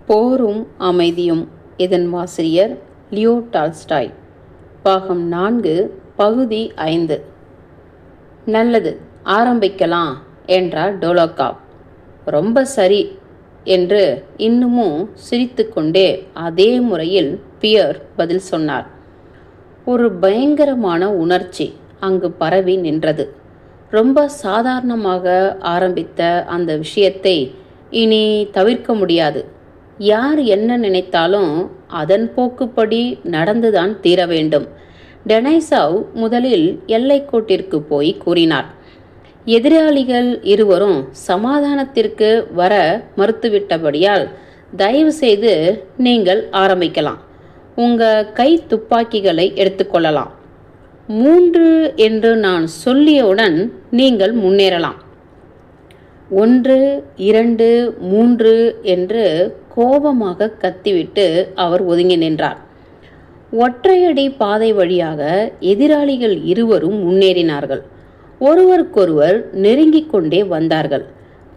போரும் அமைதியும். இதன் ஆசிரியர் லியோ டால்ஸ்டாய். பாகம் 4, பகுதி 5. நல்லது, ஆரம்பிக்கலாம் என்றார் டோலோகாவ். ரொம்ப சரி என்று இன்னமும் சிரித்து கொண்டே அதே முறையில் பியர் பதில் சொன்னார். ஒரு பயங்கரமான உணர்ச்சி அங்கு பரவி நின்றது. ரொம்ப சாதாரணமாக ஆரம்பித்த அந்த விஷயத்தை இனி தவிர்க்க முடியாது. யார் என்ன நினைத்தாலும் அதன் போக்குப்படி நடந்துதான் தீர வேண்டும். டெனைசாவ் முதலில் எல்லைக்கோட்டிற்கு போய் கூறினார். எதிராளிகள் இருவரும் சமாதானத்திற்கு வர மறுத்துவிட்டபடியால் தயவு செய்து நீங்கள் ஆரம்பிக்கலாம். உங்கள் கை துப்பாக்கிகளை எடுத்துக்கொள்ளலாம். 3 என்று நான் சொல்லியவுடன் நீங்கள் முன்னேறலாம். 1, 2, 3 என்று கோபமாக கத்திவிட்டு அவர் ஒதுங்கி நின்றார். ஒற்றையடி பாதை வழியாக எதிராளிகள் இருவரும் முன்னேறினார்கள். ஒருவருக்கொருவர் நெருங்கிக் கொண்டே வந்தார்கள்.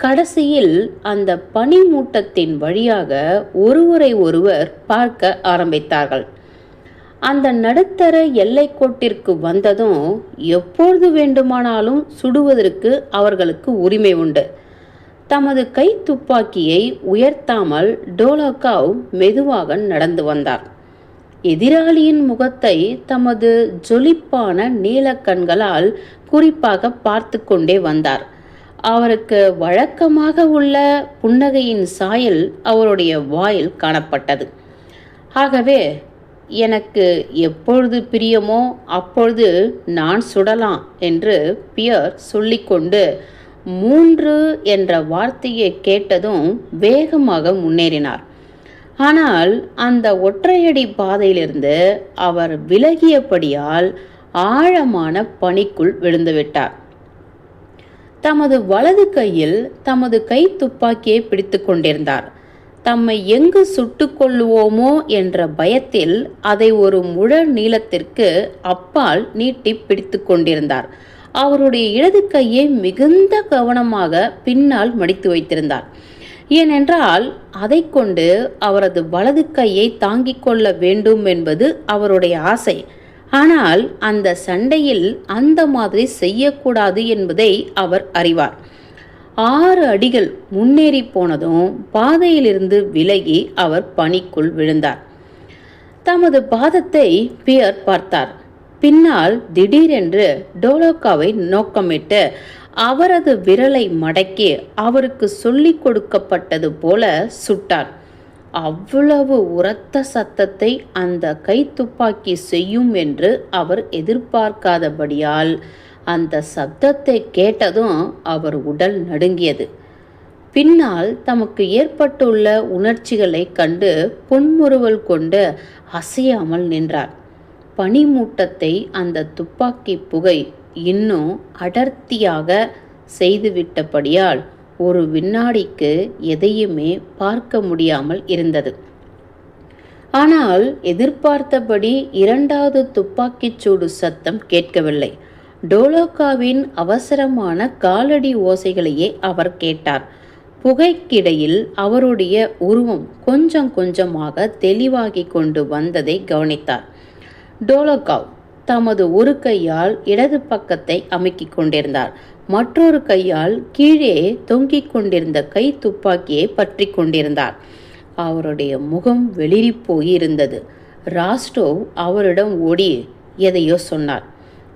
கடைசியில் அந்த பனிமூட்டத்தின் வழியாக ஒருவரை ஒருவர் பார்க்க ஆரம்பித்தார்கள். அந்த நடுத்தர எல்லைக்கோட்டிற்கு வந்ததும் எப்பொழுது வேண்டுமானாலும் சுடுவதற்கு அவர்களுக்கு உரிமை உண்டு. தமது கை துப்பாக்கியை உயர்த்தாமல் டோலோகாவ் மெதுவாக நடந்து வந்தார். எதிராளியின் முகத்தை தமது ஜொலிப்பான நீலக்கண்களால் குறிப்பாக பார்த்து கொண்டே வந்தார். அவருக்கு வழக்கமாக உள்ள புன்னகையின் சாயல் அவருடைய வாயில் காணப்பட்டது. ஆகவே எனக்கு எப்பொழுது பிரியமோ அப்பொழுது நான் சுடலாம் என்று பியர் சொல்லிக்கொண்டு 3 என்ற வார்த்தையை கேட்டதும் வேகமாக முன்னேறினார். ஆனால் அந்த ஒற்றையடி பாதையிலிருந்து அவர் விலகியபடியால் ஆழமான பனிக்குள் விழுந்துவிட்டார். தமது வலது கையில் தமது கை துப்பாக்கியை பிடித்து கொண்டிருந்தார். தம்மை எங்கு சுட்டுக் கொள்ளுவோமோ என்ற பயத்தில் அதை ஒரு முழ நீளத்திற்கு அப்பால் நீட்டி பிடித்து கொண்டிருந்தார். அவருடைய இடது கையை மிகுந்த கவனமாக பின்னால் மடித்து வைத்திருந்தார். ஏனென்றால் அதை கொண்டு அவரது வலது கையை தாங்கிக் கொள்ள வேண்டும் என்பது அவருடைய ஆசை. ஆனால் அந்த சண்டையில் அந்த மாதிரி செய்யக்கூடாது என்பதை அவர் அறிவார். 6 அடிகள் முன்னேறி போனதும் பாதையிலிருந்து விலகி அவர் பனிக்குள் விழுந்தார். தமது பாதத்தை பியர் பார்த்தார். பின்னால் திடீரென்று டோலோகாவை நோக்கமிட்டு அவரது விரலை மடக்கி அவருக்கு சொல்லிக் கொடுக்கப்பட்டது போல சுட்டார். அவ்வளவு உரத்த சத்தத்தை அந்த கை துப்பாக்கி செய்யும் என்று அவர் எதிர்பார்க்காதபடியால் அந்த சப்தத்தை கேட்டதும் அவர் உடல் நடுங்கியது. பின்னால் தமக்கு ஏற்பட்டுள்ள உணர்ச்சிகளை கண்டு புன்முறுவல் கொண்டு அசையாமல் நின்றார். பனிமூட்டத்தை அந்த துப்பாக்கி புகை இன்னும் அடர்த்தியாக செய்துவிட்டபடியால் ஒரு வினாடிக்கு எதையுமே பார்க்க முடியாமல் இருந்தது. ஆனால் எதிர்பார்த்தபடி 2வது துப்பாக்கிச் சூடு சத்தம் கேட்கவில்லை. டோலோகாவின் அவசரமான காலடி ஓசைகளையே அவர் கேட்டார். புகைக்கிடையில் அவருடைய உருவம் கொஞ்சம் கொஞ்சமாக தெளிவாகி கொண்டு வந்ததை கவனித்தார். டோலோகாவ் தமது ஒரு கையால் இடது பக்கத்தை அமுக்கிக் கொண்டிருந்தார். மற்றொரு கையால் கீழே தொங்கிக் கொண்டிருந்த கை துப்பாக்கியை பற்றி கொண்டிருந்தார். அவருடைய முகம் வெளிரி போயிருந்தது. ராஸ்டோவ் அவரிடம் ஓடி எதையோ சொன்னார்.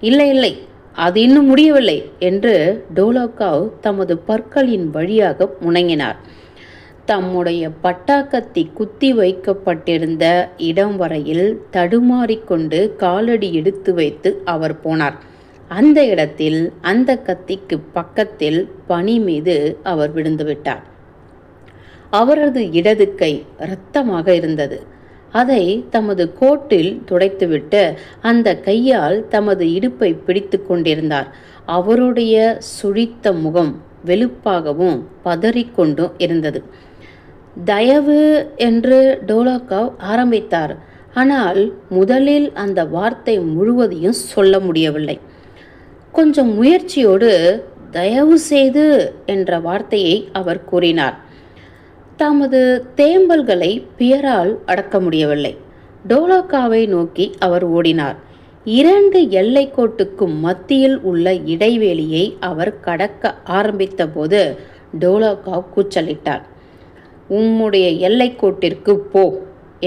இல்லை இல்லை, அது இன்னும் முடியவில்லை என்று டோலோகாவ் தமது பற்களின் வழியாக முணங்கினார். தம்முடைய பட்டாக்கத்தி குத்தி வைக்கப்பட்டிருந்த இடம் வரையில் தடுமாறிக்கொண்டு காலடி எடுத்து வைத்து அவர் போனார். அந்த இடத்தில் அந்த கத்திக்கு பக்கத்தில் பனி மீது அவர் விழுந்துவிட்டார். அவரது இடது கை இரத்தமாக இருந்தது. அதை தமது கோட்டில் துடைத்துவிட்டு அந்த கையால் தமது இடுப்பை பிடித்து கொண்டிருந்தார். அவருடைய சுழித்த முகம் வெளுப்பாகவும் பதறிக்கொண்டும் இருந்தது. தயவு என்று டோலோகாவ் ஆரம்பித்தார். ஆனால் முதலில் அந்த வார்த்தை முழுவதையும் சொல்ல முடியவில்லை. கொஞ்சம் முயற்சியோடு தயவு செய்து என்ற வார்த்தையை அவர் கூறினார். தமது தேம்பல்களை பியரால் அடக்க முடியவில்லை. டோலோக்காவை நோக்கி அவர் ஓடினார். 2 எல்லைக்கோட்டுக்கும் மத்தியில் உள்ள இடைவெளியை அவர் கடக்க ஆரம்பித்த போது டோலோக்கா கூச்சலிட்டார். உம்முடைய எல்லைக்கோட்டிற்கு போ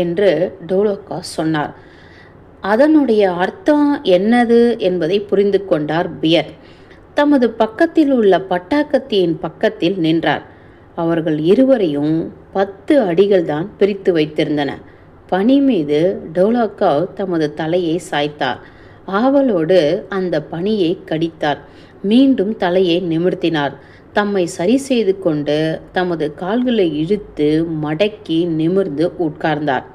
என்று டோலோக்கா சொன்னார். அதனுடைய அர்த்தம் என்னது என்பதை புரிந்து கொண்டார் பியர். தமது பக்கத்தில் உள்ள பட்டாக்கத்தியின் பக்கத்தில் நின்றார். அவர்கள் இருவரையும் 10 அடிகள் தான் பிரித்து வைத்திருந்தன. பனி மீது டோலோக்கா தமது தலையை சாய்த்தார். ஆவலோடு அந்த பனியை கடித்தார். மீண்டும் தலையை நிமிர்த்தினார். தம்மை சரி செய்து கொண்டு தமது கால்களை இழுத்து மடக்கி நிமிர்ந்து உட்கார்ந்தார்.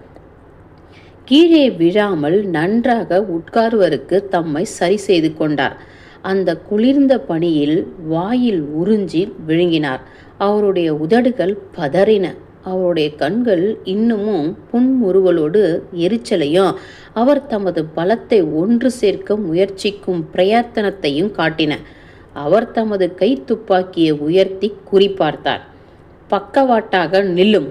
கீழே விழாமல் நன்றாக உட்காருவதற்கு தம்மை சரி செய்து கொண்டார். அந்த குளிர்ந்த பனியில் வாயில் உறிஞ்சி விழுங்கினார். அவருடைய உதடுகள் பதறின. அவருடைய கண்கள் இன்னமும் புன்முறுவலோடு எரிச்சலையும் அவர் தமது பலத்தை ஒன்று சேர்க்க முயற்சிக்கும் பிரயத்தனத்தையும் காட்டின. அவர் தமது கை துப்பாக்கியை உயர்த்தி குறிப்பார்த்தார். பக்கவாட்டாக நில்லும்,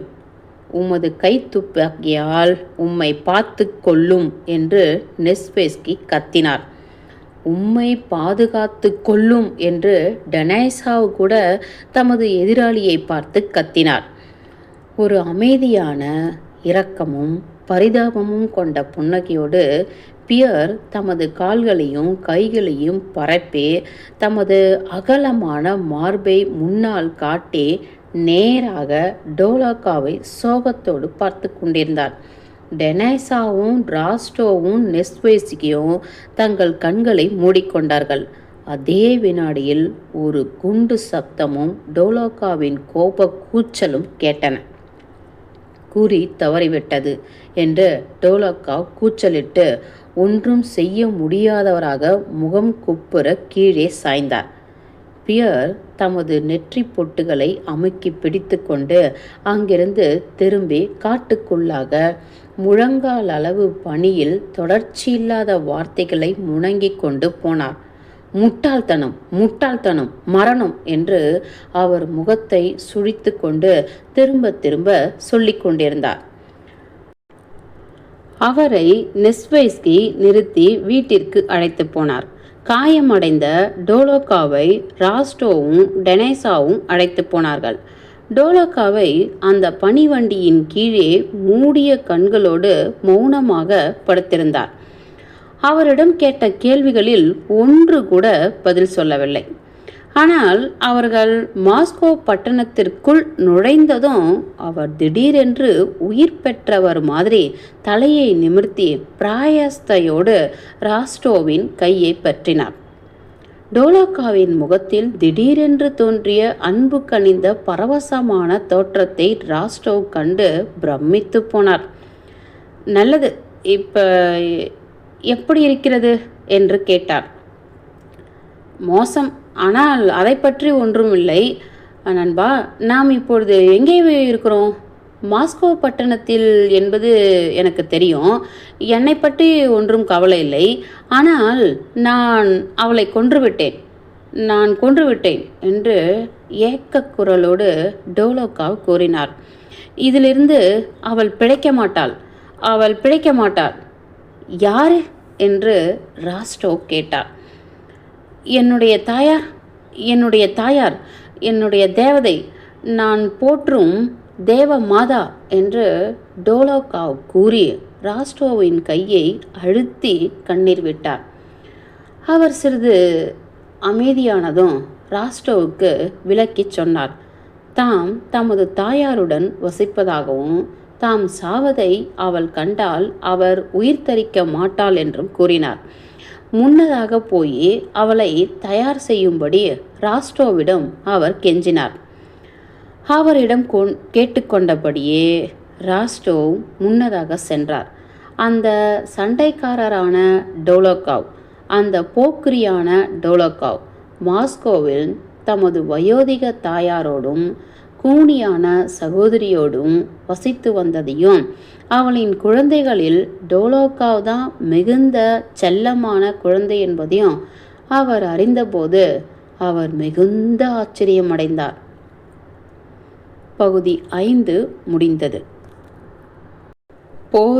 உமது கை துப்பாக்கியால் உம்மை பார்த்து கொள்ளும் என்று நெஸ்வேஸ்கி கத்தினார். உம்மை பாதுகாத்து கொள்ளும் என்று டெனைசாவ் கூட தமது எதிராளியை பார்த்து கத்தினார். ஒரு அமைதியான இரக்கமும் பரிதாபமும் கொண்ட புன்னகையோடு பியர் தமது கால்களையும் கைகளையும் பரப்பி தமது அகலமான மார்பை முன்னால் காட்டி நேராக டோலோக்காவை சோகத்தோடு பார்த்து கொண்டிருந்தார். டெனைசாவும் ராஸ்டோவும் நெஸ்வேஸ்கியும் தங்கள் கண்களை மூடிக்கொண்டார்கள். அதே வினாடியில் ஒரு குண்டு சப்தமும் டோலோக்காவின் கோப கூச்சலும் கேட்டன. குறி தவறிவிட்டது என்று டோலோக்கா கூச்சலிட்டு ஒன்றும் செய்ய முடியாதவராக முகம் குப்புற கீழே சாய்ந்தார். பியர் தமது நெற்றி பொட்டுகளை அமுக்கி பிடித்து கொண்டு அங்கிருந்து திரும்பி காட்டுக்குள்ளாக முழங்கால் அளவு பனியில் தொடர்ச்சியில்லாத வார்த்தைகளை முழங்கிக் கொண்டு போனார். முட்டாள்தனம், முட்டாள்தனம், மரணம் என்று அவர் முகத்தை சுழித்து கொண்டு திரும்ப திரும்ப சொல்லிக் கொண்டிருந்தார். அவரை நெஸ்வேஸ்கி நிறுத்தி வீட்டிற்கு அழைத்து போனார். காயமடைந்த டோலோக்காவை ராஸ்டோவும் டெனைசாவும் அழைத்து போனார்கள். டோலோக்காவை அந்த பனிவண்டியின் கீழே மூடிய கண்களோடு மௌனமாக படுத்திருந்தார். அவரிடம் கேட்ட கேள்விகளில் ஒன்று கூட பதில் சொல்லவில்லை. ஆனால் அவர்கள் மாஸ்கோ பட்டணத்திற்குள் நுழைந்ததும் அவர் திடீரென்று உயிர் பெற்றவர் மாதிரி தலையை நிமிர்த்தி பிராயஸ்தையோடு ராஸ்டோவின் கையை பற்றினார். டோலோக்காவின் முகத்தில் திடீரென்று தோன்றிய அன்பு கனிந்த பரவசமான தோற்றத்தை ராஸ்டோ கண்டு பிரமித்து போனார். நல்லது, இப்போ எப்படி இருக்கிறது என்று கேட்டார். மோசம், ஆனால் அதை பற்றி ஒன்றும் இல்லை நண்பா. நாம் இப்பொழுது எங்கே இருக்கிறோம்? மாஸ்கோ பட்டணத்தில் என்பது எனக்கு தெரியும். என்னை பற்றி ஒன்றும் கவலை இல்லை. ஆனால் நான் அவளை கொன்றுவிட்டேன் என்று ஏக்க குரலோடு டோலோக்கா கூறினார். இதிலிருந்து அவள் பிழைக்க மாட்டாள். யாரு என்று ராஸ்டோ கேட்டார். என்னுடைய தாயார், என்னுடைய தேவதை, நான் போற்றும் தேவ மாதா என்று டோலோக்கா கூறி ராஸ்டோவின் கையை அழுத்தி கண்ணீர் விட்டார். அவர் சிறிது அமைதியானதும் ராஸ்டோவுக்கு விளக்கி சொன்னார். தாம் தமது தாயாருடன் வசிப்பதாகவும் தாம் சாவதை அவள் கண்டால் அவர் உயிர் தரிக்க மாட்டாள் என்றும் கூறினார். முன்னதாக போய் அவளை தயார் செய்யும்படி ராஸ்டோவிடம் அவர் கெஞ்சினார். அவரிடம் கேட்டுக்கொண்டபடியே ராஸ்டோ முன்னதாக சென்றார். அந்த சண்டைக்காரரான டோலோக்காவ், அந்த போக்கிரியான டோலோக்காவ் மாஸ்கோவில் தமது வயோதிக தாயாரோடும் கூனியான சகோதரியோடும் வசித்து வந்ததையும் அவளின் குழந்தைகளில் டோலோக்காவ் தான் மிகுந்த செல்லமான குழந்தை என்பதையும் அவர் அறிந்தபோது அவர் மிகுந்த ஆச்சரியமடைந்தார். பகுதி 5 முடிந்தது. போர்